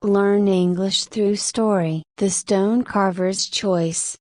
Learn English through story. The Stone Carver's Choice.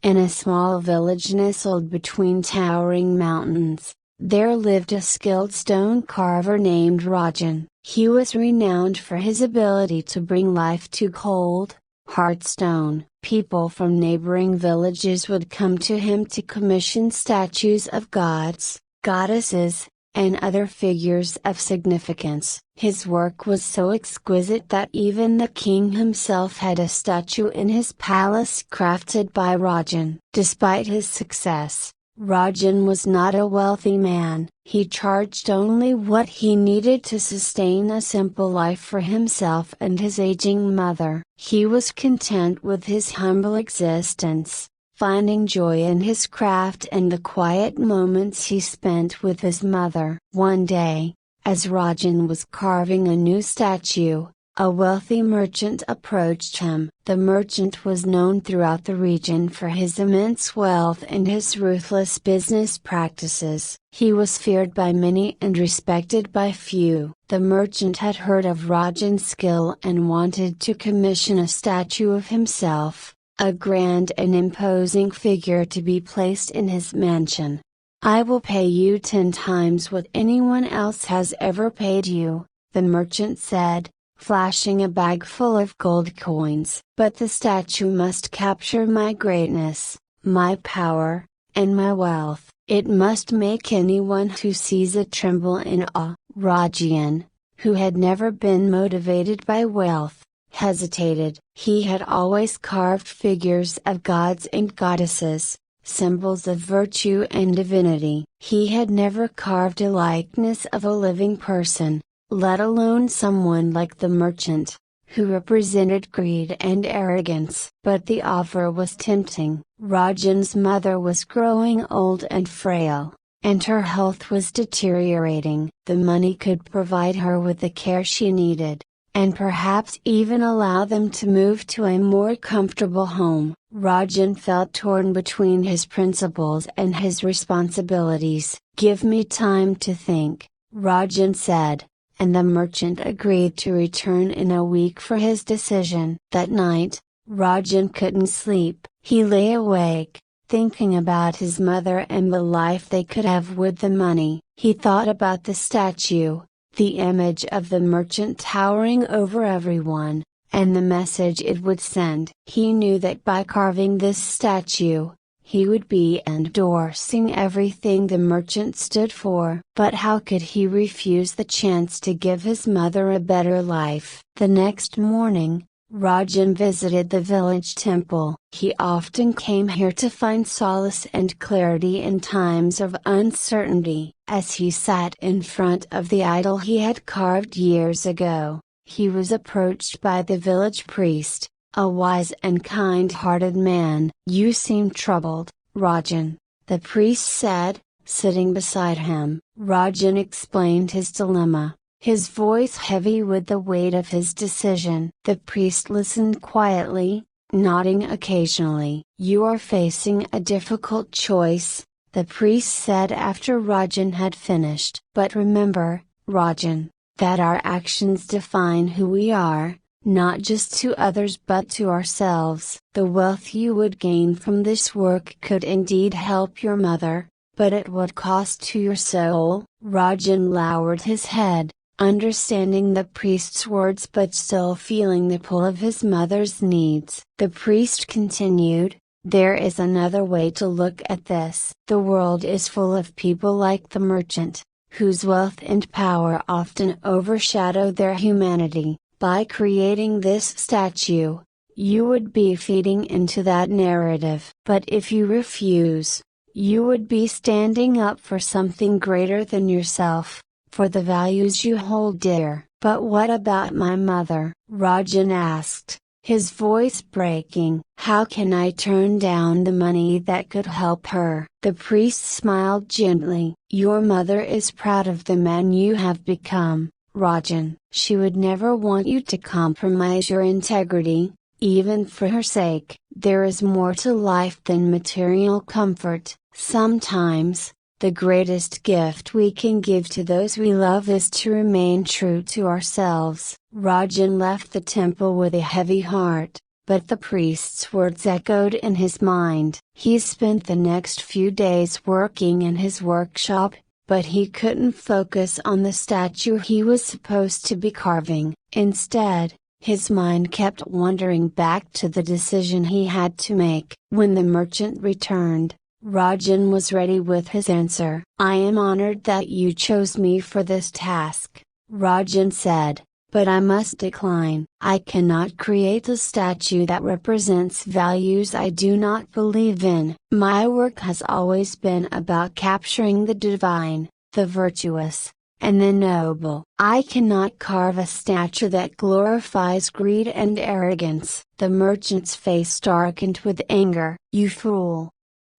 In a small village nestled between towering mountains, there lived a skilled stone carver named Rajan. He was renowned for his ability to bring life to cold, hard stone. People from neighboring villages would come to him to commission statues of gods, goddesses, and other figures of significance. His work was so exquisite that even the king himself had a statue in his palace crafted by Rajan. Despite his success, Rajan was not a wealthy man. He charged only what he needed to sustain a simple life for himself and his aging mother. He was content with his humble existence, finding joy in his craft and the quiet moments he spent with his mother. One day, as Rajan was carving a new statue, a wealthy merchant approached him. The merchant was known throughout the region for his immense wealth and his ruthless business practices. He was feared by many and respected by few. The merchant had heard of Rajan's skill and wanted to commission a statue of himself, a grand and imposing figure to be placed in his mansion. "I will pay you 10 times what anyone else has ever paid you," the merchant said, flashing a bag full of gold coins. "But the statue must capture my greatness, my power, and my wealth. It must make anyone who sees it tremble in awe." Rajan, who had never been motivated by wealth, hesitated. He had always carved figures of gods and goddesses, symbols of virtue and divinity. He had never carved a likeness of a living person, let alone someone like the merchant, who represented greed and arrogance. But the offer was tempting. Rajan's mother was growing old and frail, and her health was deteriorating. The money could provide her with the care she needed, and perhaps even allow them to move to a more comfortable home. Rajan felt torn between his principles and his responsibilities. "Give me time to think," Rajan said, and the merchant agreed to return in a week for his decision. That night, Rajan couldn't sleep. He lay awake, thinking about his mother and the life they could have with the money. He thought about the statue, the image of the merchant towering over everyone, and the message it would send. He knew that by carving this statue, he would be endorsing everything the merchant stood for. But how could he refuse the chance to give his mother a better life? The next morning, Rajan visited the village temple. He often came here to find solace and clarity in times of uncertainty. As he sat in front of the idol he had carved years ago, he was approached by the village priest, a wise and kind-hearted man. "You seem troubled, Rajan," the priest said, sitting beside him. Rajan explained his dilemma, his voice heavy with the weight of his decision. The priest listened quietly, nodding occasionally. "You are facing a difficult choice," the priest said after Rajan had finished. "But remember, Rajan, that our actions define who we are, not just to others but to ourselves. The wealth you would gain from this work could indeed help your mother, but at what cost to your soul?" Rajan lowered his head, understanding the priest's words but still feeling the pull of his mother's needs. The priest continued, "There is another way to look at this. The world is full of people like the merchant, whose wealth and power often overshadow their humanity. By creating this statue, you would be feeding into that narrative. But if you refuse, you would be standing up for something greater than yourself, for the values you hold dear." "But what about my mother?" Rajan asked, his voice breaking. "How can I turn down the money that could help her?" The priest smiled gently. "Your mother is proud of the man you have become, Rajan. She would never want you to compromise your integrity, even for her sake. There is more to life than material comfort. Sometimes, The greatest gift we can give to those we love is to remain true to ourselves. Rajan left the temple with a heavy heart, but the priest's words echoed in his mind. He spent the next few days working in his workshop, but he couldn't focus on the statue he was supposed to be carving. Instead, his mind kept wandering back to the decision he had to make. When the merchant returned, Rajan was ready with his answer. "I am honored that you chose me for this task," Rajan said, "but I must decline. I cannot create a statue that represents values I do not believe in. My work has always been about capturing the divine, the virtuous, and the noble. I cannot carve a statue that glorifies greed and arrogance." The merchant's face darkened with anger. "You fool!"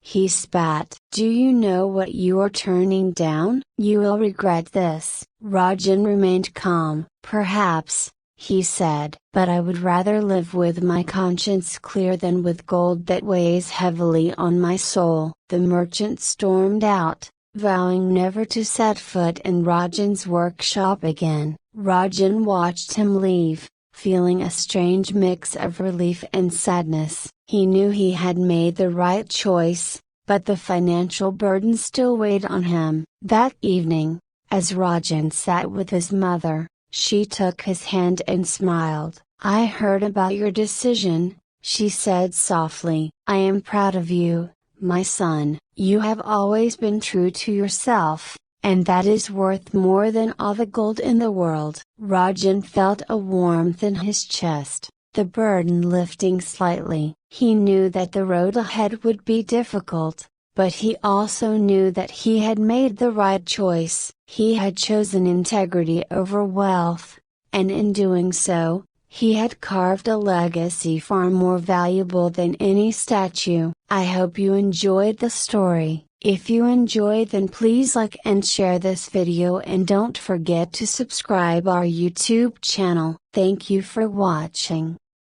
he spat. "Do you know what you are turning down? You will regret this." Rajan remained calm. "Perhaps," he said, "but I would rather live with my conscience clear than with gold that weighs heavily on my soul." The merchant stormed out, vowing never to set foot in Rajan's workshop again. Rajan watched him leave, feeling a strange mix of relief and sadness. He knew he had made the right choice, but the financial burden still weighed on him. That evening, as Rajan sat with his mother, she took his hand and smiled. "I heard about your decision," she said softly. "I am proud of you, my son. You have always been true to yourself, and that is worth more than all the gold in the world." Rajan felt a warmth in his chest, the burden lifting slightly. He knew that the road ahead would be difficult, but he also knew that he had made the right choice. He had chosen integrity over wealth, and in doing so, he had carved a legacy far more valuable than any statue. I hope you enjoyed the story. If you enjoyed, then please like and share this video, and don't forget to subscribe our YouTube channel. Thank you for watching.